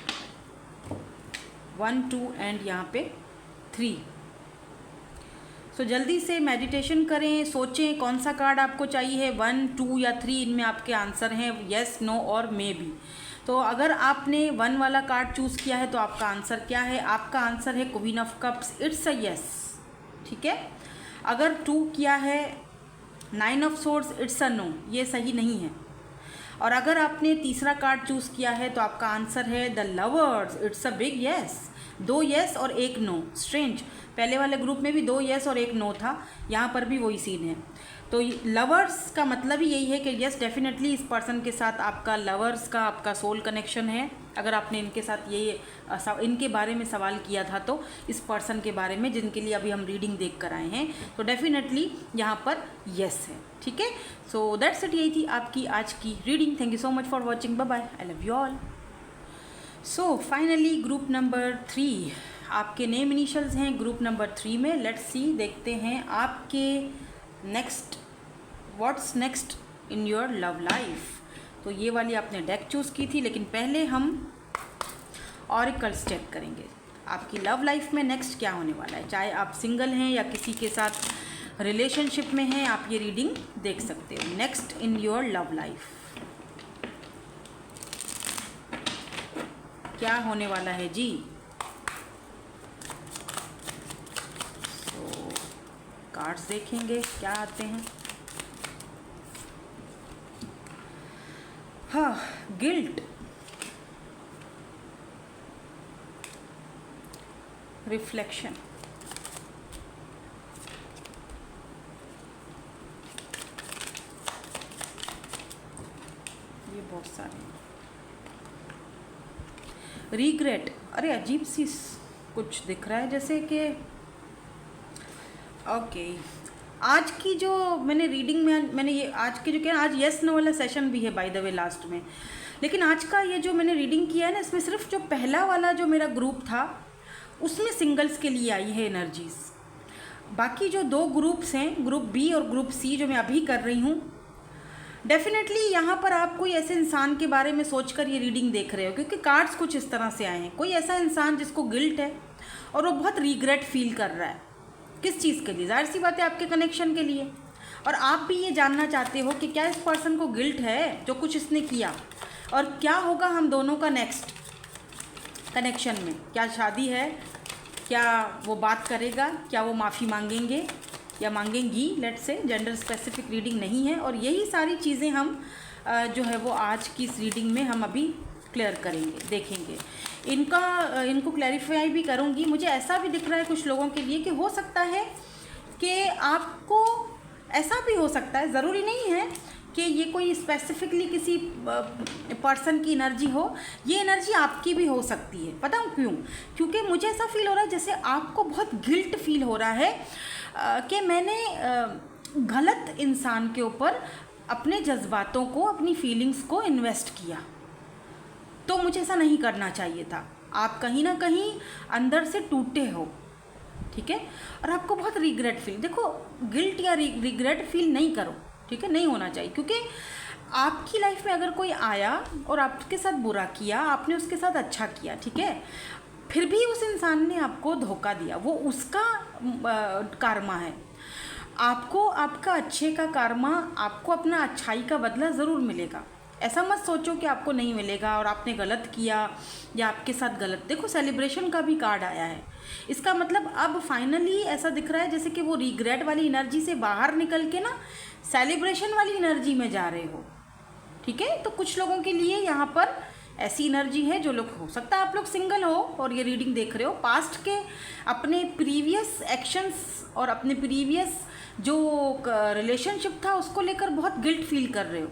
1 2 एंड यहाँ पे 3। सो जल्दी से मेडिटेशन करें, सोचें कौन सा कार्ड आपको चाहिए, 1 2 या 3, इनमें आपके आंसर हैं येस नो और मे बी। तो अगर आपने 1 वाला कार्ड चूज़ किया है तो आपका आंसर क्या है? आपका आंसर है queen of cups, it's a yes. ठीक है, अगर 2 किया है 9 of swords, it's a no, ये सही नहीं है। और अगर आपने तीसरा कार्ड चूज़ किया है तो आपका आंसर है the lovers, it's a big yes. 2 yes और 1 नो, स्ट्रेंज, पहले वाले ग्रुप में भी 2 येस और 1 नो था, यहाँ पर भी वही सीन है। तो लवर्स का मतलब ही यही है कि येस डेफिनेटली इस पर्सन के साथ आपका लवर्स का, आपका सोल कनेक्शन है। अगर आपने इनके साथ ये इनके बारे में सवाल किया था तो इस पर्सन के बारे में जिनके लिए अभी हम रीडिंग देख कर आए हैं, तो डेफिनेटली यहाँ पर येस है। ठीक है, सो दैट्स इट, यही थी आपकी आज की reading. Thank you so much for watching, bye bye, I love you all. So finally group number 3, आपके नेम इनिशियल्स हैं ग्रुप नंबर 3 में। लेट्स सी, देखते हैं आपके next, what's next in your love life. तो ये वाली आपने डेक चूज़ की थी, लेकिन पहले हम ऑरिकल्स चेक करेंगे। आपकी लव लाइफ में नेक्स्ट क्या होने वाला है, चाहे आप सिंगल हैं या किसी के साथ रिलेशनशिप में हैं, आप ये रीडिंग देख सकते हो। Next in your love life क्या होने वाला है जी। तो कार्ड्स देखेंगे क्या आते हैं। हाँ, गिल्ट, रिफ्लेक्शन, ये बहुत सारे हैं। रिग्रेट, अरे अजीब सी कुछ दिख रहा है जैसे कि ओके। आज की जो मैंने रीडिंग में मैंने ये आज के जो क्या आज यस नो वाला सेशन भी है बाय द वे लास्ट में, लेकिन आज का ये जो मैंने रीडिंग किया है ना, इसमें सिर्फ जो पहला वाला जो मेरा ग्रुप था उसमें सिंगल्स के लिए आई है एनर्जीज। बाकी जो दो ग्रुप्स हैं, ग्रुप बी और ग्रुप सी, जो मैं अभी कर रही हूँ, डेफिनेटली यहाँ पर आप कोई ऐसे इंसान के बारे में सोचकर ये रीडिंग देख रहे हो, क्योंकि कार्ड्स कुछ इस तरह से आए हैं। कोई ऐसा इंसान जिसको गिल्ट है और वो बहुत रिग्रेट फील कर रहा है। किस चीज़ के लिए? जाहिर सी बात है आपके कनेक्शन के लिए। और आप भी ये जानना चाहते हो कि क्या इस पर्सन को गिल्ट है जो कुछ इसने किया, और क्या होगा हम दोनों का नेक्स्ट कनेक्शन में। क्या शादी है, क्या वो बात करेगा, क्या वो माफ़ी मांगेंगे या मांगेंगी, let's say, gender specific reading नहीं है। और यही सारी चीज़ें हम जो है वो आज की इस रीडिंग में हम अभी क्लियर करेंगे, देखेंगे। इनको क्लैरिफाई भी करूँगी। मुझे ऐसा भी दिख रहा है कुछ लोगों के लिए कि हो सकता है कि आपको ऐसा भी हो सकता है, ज़रूरी नहीं है कि ये कोई स्पेसिफिकली किसी पर्सन की एनर्जी हो, ये एनर्जी आपकी भी हो सकती है। पता हूँ क्यों? क्योंकि मुझे ऐसा फील हो रहा है जैसे आपको बहुत गिल्ट फील हो रहा है कि मैंने गलत इंसान के ऊपर अपने जज्बातों को, अपनी फीलिंग्स को इन्वेस्ट किया, तो मुझे ऐसा नहीं करना चाहिए था। आप कहीं ना कहीं अंदर से टूटे हो, ठीक है, और आपको बहुत रिग्रेट फील। देखो, गिल्ट या रिग्रेट फील नहीं करो, ठीक है, नहीं होना चाहिए। क्योंकि आपकी लाइफ में अगर कोई आया और आपके साथ बुरा किया, आपने उसके साथ अच्छा किया, ठीक है, फिर भी उस इंसान ने आपको धोखा दिया, वो उसका कर्मा है। आपको आपका अच्छे का कर्मा, आपको अपना अच्छाई का बदला ज़रूर मिलेगा। ऐसा मत सोचो कि आपको नहीं मिलेगा और आपने गलत किया या आपके साथ गलत। देखो, सेलिब्रेशन का भी कार्ड आया है। इसका मतलब अब फाइनली ऐसा दिख रहा है जैसे कि वो रिग्रेट वाली एनर्जी से बाहर निकल के ना सेलिब्रेशन वाली एनर्जी में जा रहे हो, ठीक है। तो कुछ लोगों के लिए यहाँ पर ऐसी एनर्जी है, जो लोग, हो सकता है आप लोग सिंगल हो और ये रीडिंग देख रहे हो, पास्ट के अपने प्रीवियस एक्शंस और अपने प्रीवियस जो रिलेशनशिप था उसको लेकर बहुत गिल्ट फील कर रहे हो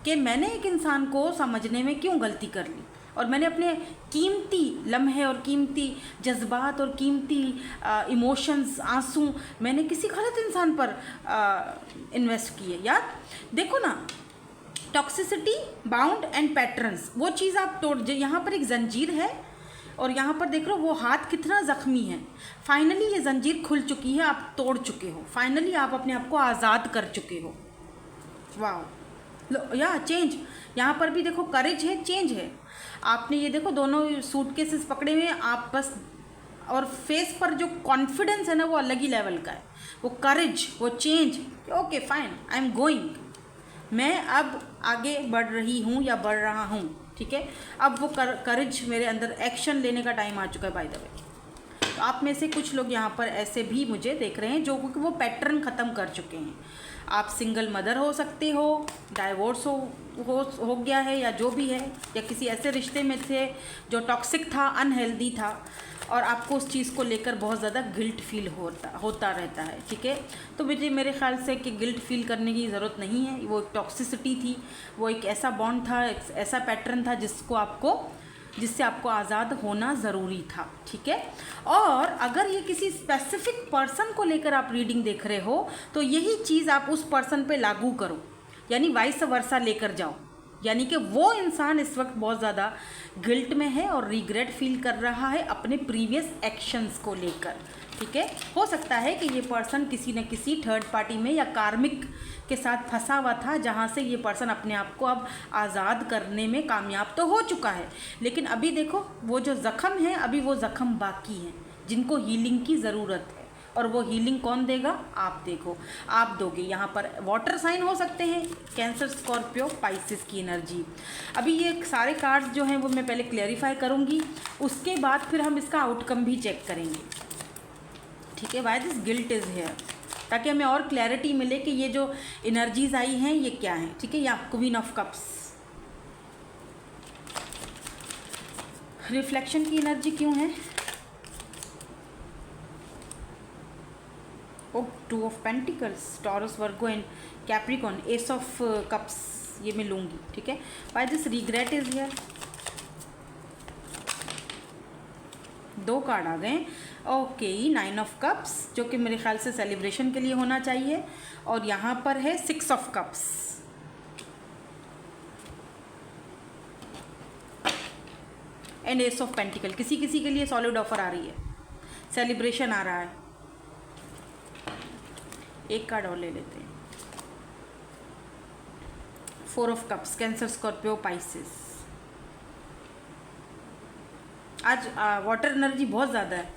कि मैंने एक इंसान को समझने में क्यों गलती कर ली, और मैंने अपने कीमती लम्हे और कीमती जज्बात और कीमती इमोशंस, आंसू मैंने किसी गलत इंसान पर इन्वेस्ट किए। यार देखो ना, टॉक्सिसिटी, बाउंड एंड पैटर्न्स, वो चीज़ आप तोड़, यहाँ पर एक जंजीर है और यहाँ पर देख रहे हो वो हाथ कितना ज़ख्मी है। फाइनली ये जंजीर खुल चुकी है, आप तोड़ चुके हो, फाइनली आप अपने आप को आज़ाद कर चुके हो। वाह, या चेंज, यहाँ पर भी देखो करेज है, चेंज है। आपने ये देखो दोनों सूटकेसेस पकड़े हुए हैं आप बस, और फेस पर जो कॉन्फिडेंस है ना वो अलग ही लेवल का है, वो करेज, वो change. Okay fine, I am going, मैं अब आगे बढ़ रही हूँ या बढ़ रहा हूँ, ठीक है। अब वो करेज मेरे अंदर, एक्शन लेने का टाइम आ चुका है बाय द वे। तो आप में से कुछ लोग यहाँ पर ऐसे भी मुझे देख रहे हैं जो कि वो पैटर्न ख़त्म कर चुके हैं। आप सिंगल मदर हो सकते हो, डाइवोर्स हो गया है या जो भी है, या किसी ऐसे रिश्ते में थे जो टॉक्सिक था, अनहेल्दी था, और आपको उस चीज़ को लेकर बहुत ज़्यादा गिल्ट फील होता रहता है, ठीक है। तो मेरे ख्याल से कि गिल्ट फील करने की ज़रूरत नहीं है। वो एक टॉक्सिसिटी थी, वो एक ऐसा बॉन्ड था, एक ऐसा पैटर्न था जिससे आपको आज़ाद होना ज़रूरी था, ठीक है। और अगर ये किसी स्पेसिफिक पर्सन को लेकर आप रीडिंग देख रहे हो तो यही चीज़ आप उस पर्सन पे लागू करो, यानी वाइस वर्सा लेकर जाओ। यानी कि वो इंसान इस वक्त बहुत ज़्यादा गिल्ट में है और रिग्रेट फील कर रहा है अपने प्रीवियस एक्शंस को लेकर, ठीक है। हो सकता है कि ये पर्सन किसी न किसी थर्ड पार्टी में या कार्मिक के साथ फंसा हुआ था, जहाँ से ये पर्सन अपने आप को अब आज़ाद करने में कामयाब तो हो चुका है, लेकिन अभी देखो वो जो ज़ख़म है, अभी वो ज़ख़म बाकी हैं जिनको हीलिंग की ज़रूरत है। और वो हीलिंग कौन देगा? आप देखो, आप दोगे। यहाँ पर वाटर साइन हो सकते हैं, कैंसर, स्कॉर्पियो, पाइसिस की एनर्जी। अभी ये सारे कार्ड्स जो हैं वो मैं पहले क्लेरिफाई करूँगी, उसके बाद फिर हम इसका आउटकम भी चेक करेंगे, ठीक है। Why this guilt is here, ताकि हमें और क्लैरिटी मिले कि ये जो एनर्जीज आई हैं ये क्या हैं, ठीक है। या क्वीन ऑफ कप्स, रिफ्लेक्शन की एनर्जी क्यों है? Oh, 2 of pentacles, Taurus, Virgo and Capricorn, ace of cups, ये मैं लूँगी, ठीक है। Why this regret is here, 2 card आ गए। ओके, 9 ऑफ कप्स, जो कि मेरे ख्याल से सेलिब्रेशन के लिए होना चाहिए, और यहाँ पर है 6 of cups and S of pentacle. किसी किसी के लिए सॉलिड ऑफर आ रही है, सेलिब्रेशन आ रहा है। एक कार्ड और ले लेते हैं, 4 of cups, cancer, Scorpio, Pisces. आज वाटर एनर्जी बहुत ज़्यादा है।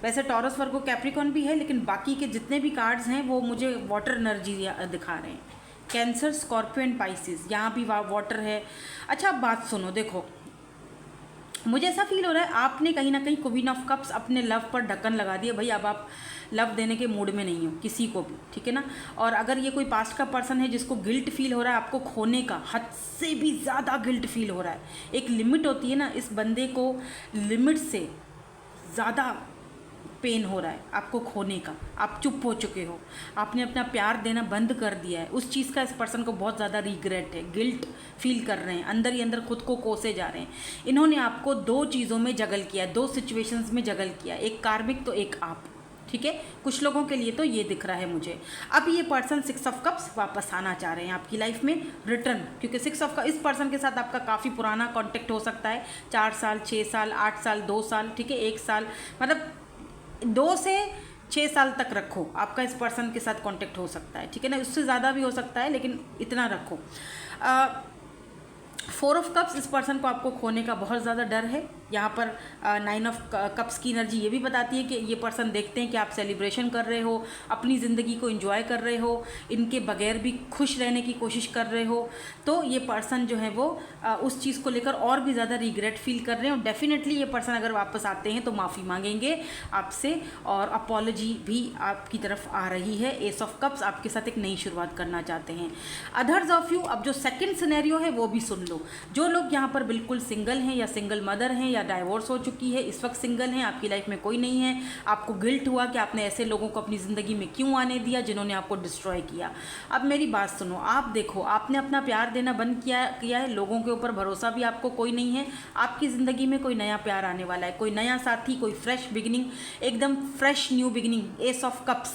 वैसे टॉरस, वर्गो, कैप्रिकॉन भी है, लेकिन बाकी के जितने भी कार्ड्स हैं वो मुझे वाटर एनर्जी दिखा रहे हैं। कैंसर, स्कॉर्पियो एंड पाइसिस, यहाँ भी वाटर है। अच्छा, अब बात सुनो, देखो मुझे ऐसा फील हो रहा है आपने कहीं ना कहीं क्वीन ऑफ कप्स अपने लव पर ढक्कन लगा दिया। भाई अब आप लव देने के मूड में नहीं हो किसी को भी, ठीक है ना। और अगर ये कोई पास्ट का पर्सन है जिसको गिल्ट फील हो रहा है आपको खोने का, हद से भी ज़्यादा गिल्ट फील हो रहा है। एक लिमिट होती है ना, इस बंदे को लिमिट से ज़्यादा पेन हो रहा है आपको खोने का। आप चुप हो चुके हो, आपने अपना प्यार देना बंद कर दिया है। उस चीज़ का इस पर्सन को बहुत ज़्यादा रिग्रेट है, गिल्ट फील कर रहे हैं, अंदर ही अंदर खुद को कोसे जा रहे हैं। इन्होंने आपको 2 चीज़ों में जगल किया, 2 सिचुएशंस में जगल किया, एक कार्मिक तो एक आप, ठीक है। कुछ लोगों के लिए तो ये दिख रहा है मुझे। अब ये पर्सन 6 ऑफ कप्स वापस आना चाह रहे हैं आपकी लाइफ में, रिटर्न, क्योंकि 6 ऑफ कप्स इस पर्सन के साथ आपका काफ़ी पुराना कॉन्टेक्ट हो सकता है। 4 साल, 6 साल, 8 साल, 2 साल, ठीक है, 1 साल, मतलब 2 से 6 साल तक रखो, आपका इस पर्सन के साथ कांटेक्ट हो सकता है, ठीक है ना। उससे ज़्यादा भी हो सकता है, लेकिन इतना रखो। 4 ऑफ कप्स, इस पर्सन को आपको खोने का बहुत ज़्यादा डर है। यहाँ पर 9 ऑफ कप्स की एनर्जी ये भी बताती है कि ये पर्सन देखते हैं कि आप सेलिब्रेशन कर रहे हो, अपनी ज़िंदगी को एंजॉय कर रहे हो, इनके बगैर भी खुश रहने की कोशिश कर रहे हो। तो ये पर्सन जो है वो उस चीज़ को लेकर और भी ज़्यादा रिग्रेट फील कर रहे हैं। और डेफिनेटली ये पर्सन अगर वापस आते हैं तो माफ़ी मांगेंगे आपसे, और अपॉलॉजी भी आपकी तरफ आ रही है। एस ऑफ कप्स आपके साथ एक नई शुरुआत करना चाहते हैं। अदर्स ऑफ यू, अब जो सेकेंड सिनेरियो है वो भी सुन लो। जो लोग यहाँ पर बिल्कुल सिंगल हैं या सिंगल मदर हैं या डाइवोर्स हो चुकी है, इस वक्त सिंगल हैं, आपकी लाइफ में कोई नहीं है, आपको गिल्ट हुआ कि आपने ऐसे लोगों को अपनी ज़िंदगी में क्यों आने दिया जिन्होंने आपको डिस्ट्रॉय किया। अब मेरी बात सुनो, आप देखो आपने अपना प्यार देना बंद किया है, लोगों के ऊपर भरोसा भी आपको कोई नहीं है। आपकी ज़िंदगी में कोई नया प्यार आने वाला है, कोई नया साथी, कोई फ्रेश बिगिनिंग, एकदम fresh new beginning. S of cups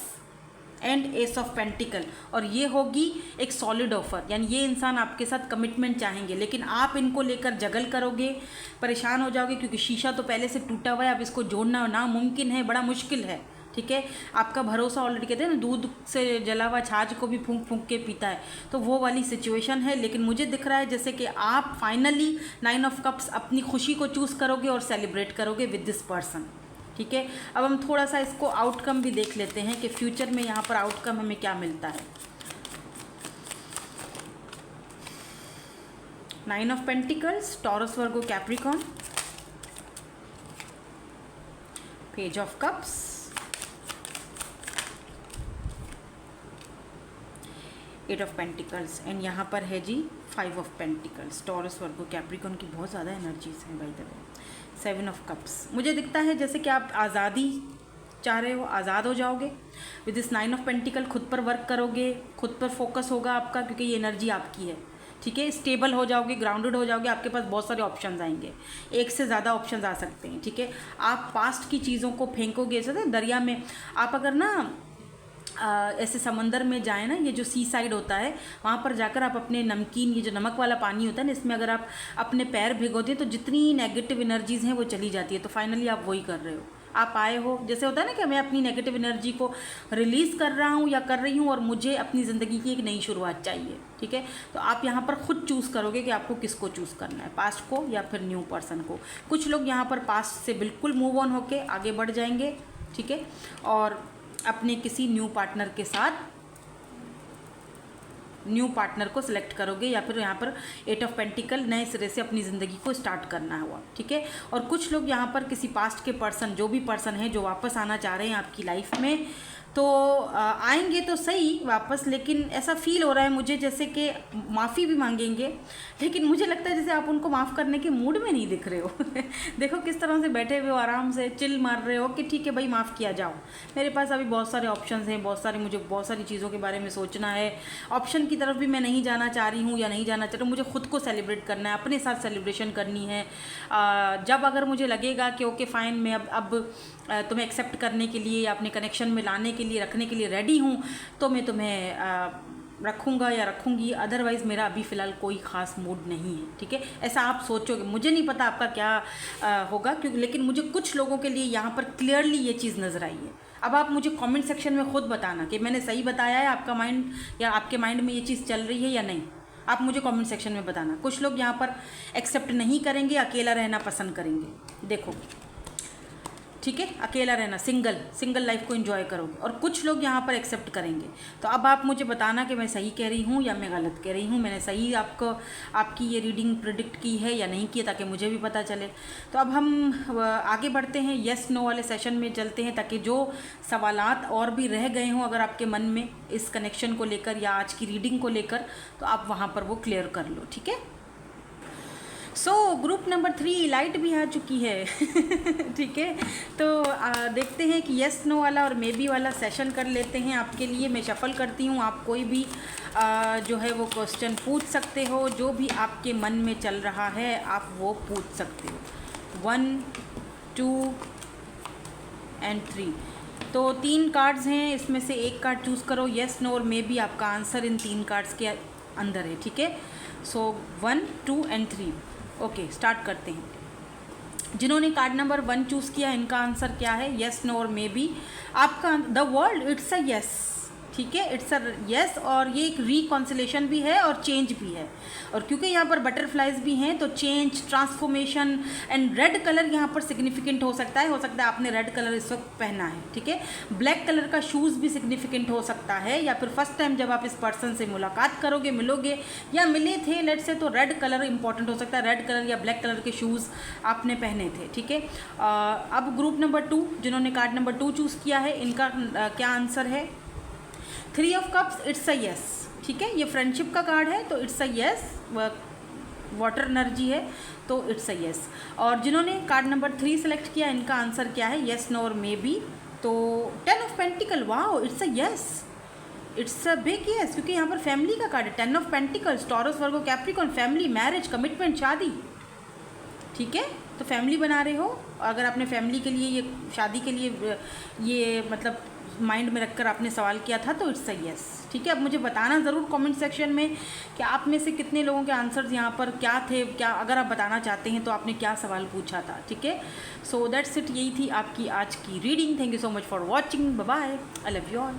and S of pentacle, और ये होगी एक सॉलिड ऑफर, यानी ये इंसान आपके साथ कमिटमेंट चाहेंगे, लेकिन आप इनको लेकर जगल करोगे, परेशान हो जाओगे, क्योंकि शीशा तो पहले से टूटा हुआ है, अब इसको जोड़ना नामुमकिन है, बड़ा मुश्किल है, ठीक है। आपका भरोसा ऑलरेडी, कहते हैं ना दूध से जला हुआ छाछ को भी फूंक फूंक के पीता है, तो वो वाली सिचुएशन है। लेकिन मुझे दिख रहा है जैसे कि आप फाइनली 9 ऑफ कप्स अपनी खुशी को चूज़ करोगे और सेलिब्रेट करोगे विद दिस पर्सन, ठीक है। अब हम थोड़ा सा इसको आउटकम भी देख लेते हैं कि फ्यूचर में यहाँ पर आउटकम हमें क्या मिलता है। 9 of pentacles, Taurus, Virgo, Capricorn, page of cups, 8 of pentacles, and यहाँ पर है जी 5 of pentacles. Taurus, Virgo, Capricorn की बहुत ज़्यादा एनर्जीज हैं by the way. 7 of cups, मुझे दिखता है जैसे कि आप आज़ादी चाह रहे हो, आज़ाद हो जाओगे विद दिस 9 ऑफ पेंटिकल। खुद पर वर्क करोगे, खुद पर फोकस होगा आपका, क्योंकि ये एनर्जी आपकी है, ठीक है। स्टेबल हो जाओगे, ग्राउंडेड हो जाओगे, आपके पास बहुत सारे ऑप्शंस आएंगे, एक से ज़्यादा ऑप्शंस आ सकते हैं, ठीक है। आप पास्ट की चीज़ों को फेंकोगे, जैसे दरिया में आप अगर ना ऐसे समंदर में जाए ना, ये जो सी साइड होता है वहाँ पर जाकर आप अपने नमकीन, ये जो नमक वाला पानी होता है ना, इसमें अगर आप अपने पैर भिगोते हैं तो जितनी नेगेटिव एनर्जीज़ हैं वो चली जाती है। तो फाइनली आप वही कर रहे हो, आप आए हो, जैसे होता है ना कि मैं अपनी नेगेटिव एनर्जी को रिलीज़ कर रहा हूँ या कर रही हूँ और मुझे अपनी ज़िंदगी की एक नई शुरुआत चाहिए, ठीक है। तो आप यहाँ पर खुद चूज़ करोगे कि आपको किसको चूज़ करना है, पास्ट को या फिर न्यू पर्सन को। कुछ लोग यहाँ पर पास्ट से बिल्कुल मूव ऑन होके आगे बढ़ जाएंगे, ठीक है, और अपने किसी न्यू पार्टनर को सिलेक्ट करोगे, या फिर यहाँ पर 8 ऑफ पेंटिकल नए सिरे से अपनी ज़िंदगी को स्टार्ट करना हुआ, ठीक है। और कुछ लोग यहाँ पर किसी पास्ट के पर्सन, जो भी पर्सन है जो वापस आना चाह रहे हैं आपकी लाइफ में, तो आएंगे तो सही वापस, लेकिन ऐसा फील हो रहा है मुझे जैसे कि माफ़ी भी मांगेंगे, लेकिन मुझे लगता है जैसे आप उनको माफ़ करने के मूड में नहीं दिख रहे हो। देखो किस तरह से बैठे हुए हो, आराम से चिल मार रहे हो कि ठीक है भाई माफ़ किया जाओ, मेरे पास अभी बहुत सारे ऑप्शंस हैं, मुझे बहुत सारी चीज़ों के बारे में सोचना है, ऑप्शन की तरफ भी मैं नहीं जाना चाह रही हूँ या नहीं जाना चाह रही हूँ, मुझे खुद को सेलिब्रेट करना है, अपने साथ सेलिब्रेशन करनी है। जब अगर मुझे लगेगा कि ओके फ़ाइन, मैं अब तुम्हें एक्सेप्ट करने के लिए या अपने कनेक्शन में लाने के लिए, रखने के लिए रेडी हूँ, तो मैं तुम्हें रखूँगा या रखूँगी, अदरवाइज़ मेरा अभी फ़िलहाल कोई ख़ास मूड नहीं है, ठीक है। ऐसा आप सोचोगे, मुझे नहीं पता आपका क्या होगा, क्योंकि लेकिन मुझे कुछ लोगों के लिए यहाँ पर क्लियरली ये चीज़ नज़र आई है। अब आप मुझे कमेंट सेक्शन में ख़ुद बताना कि मैंने सही बताया है, आपका माइंड या आपके माइंड में ये चीज़ चल रही है या नहीं, आप मुझे कमेंट सेक्शन में बताना। कुछ लोग यहाँ पर एक्सेप्ट नहीं करेंगे, अकेला रहना पसंद करेंगे, देखो, ठीक है, अकेला रहना, सिंगल लाइफ को एंजॉय करोगे, और कुछ लोग यहाँ पर एक्सेप्ट करेंगे। तो अब आप मुझे बताना कि मैं सही कह रही हूँ या मैं गलत कह रही हूँ, मैंने सही आपकी ये रीडिंग प्रिडिक्ट की है या नहीं की, ताकि मुझे भी पता चले। तो अब हम आगे बढ़ते हैं, येस नो वाले सेशन में चलते हैं, ताकि जो सवालात और भी रह गए हों अगर आपके मन में इस कनेक्शन को लेकर या आज की रीडिंग को लेकर, तो आप वहाँ पर वो क्लियर कर लो, ठीक है। सो ग्रुप नंबर 3 लाइट भी आ चुकी है। ठीक है, तो देखते हैं कि यस नो वाला और मे बी वाला सेशन कर लेते हैं आपके लिए। मैं शफल करती हूँ, आप कोई भी जो है वो क्वेश्चन पूछ सकते हो, जो भी आपके मन में चल रहा है आप वो पूछ सकते हो। 1 2 एंड 3, तो 3 कार्ड्स हैं, इसमें से एक कार्ड चूज़ करो, येस नो और मे बी आपका आंसर इन 3 कार्ड्स के अंदर है, ठीक है। सो 1 2 एंड 3, ओके स्टार्ट करते हैं। जिन्होंने कार्ड नंबर 1 चूज़ किया, इनका आंसर क्या है, येस नो और मे बी। आपका the world, it's a yes, ठीक है, इट्स अ येस, और ये एक रिकॉन्सिलेशन भी है और चेंज भी है। और क्योंकि यहाँ पर बटरफ्लाइज भी हैं, तो change, transformation and red colour यहाँ पर सिग्निफिकेंट हो सकता है आपने रेड कलर इस वक्त पहना है, ठीक है। ब्लैक कलर का शूज़ भी सिग्निफिकेंट हो सकता है, या फिर फर्स्ट टाइम जब आप इस पर्सन से मुलाकात करोगे, मिलोगे या मिले थे लेट से, तो रेड कलर इंपॉर्टेंट हो सकता है, रेड कलर या ब्लैक कलर के शूज़ आपने पहने थे, ठीक है। अब ग्रुप नंबर 2, जिन्होंने कार्ड नंबर 2 चूज़ किया है, इनका क्या आंसर है, 3 of cups, it's a yes, ठीक है। ये फ्रेंडशिप का कार्ड है, तो it's a yes, water energy है, तो इट्स अ येस। और जिन्होंने कार्ड नंबर 3 सेलेक्ट किया, इनका आंसर क्या है, येस नो और मे बी। तो 10 of pentacle, wow, it's a yes, it's a big yes, क्योंकि यहाँ पर फैमिली का कार्ड है। 10 of pentacles, Taurus, Virgo, Capricorn, family, marriage, commitment, शादी, ठीक है। तो फैमिली बना रहे हो, अगर आपने फैमिली के लिए, ये शादी के लिए ये मतलब माइंड में रखकर आपने सवाल किया था, तो इट्स अ येस, ठीक है। अब मुझे बताना ज़रूर कमेंट सेक्शन में कि आप में से कितने लोगों के आंसर्स यहाँ पर क्या थे, क्या अगर आप बताना चाहते हैं तो आपने क्या सवाल पूछा था, ठीक है। सो दैट्स इट, यही थी आपकी आज की reading. Thank you so much for watching, bye bye, I love you all.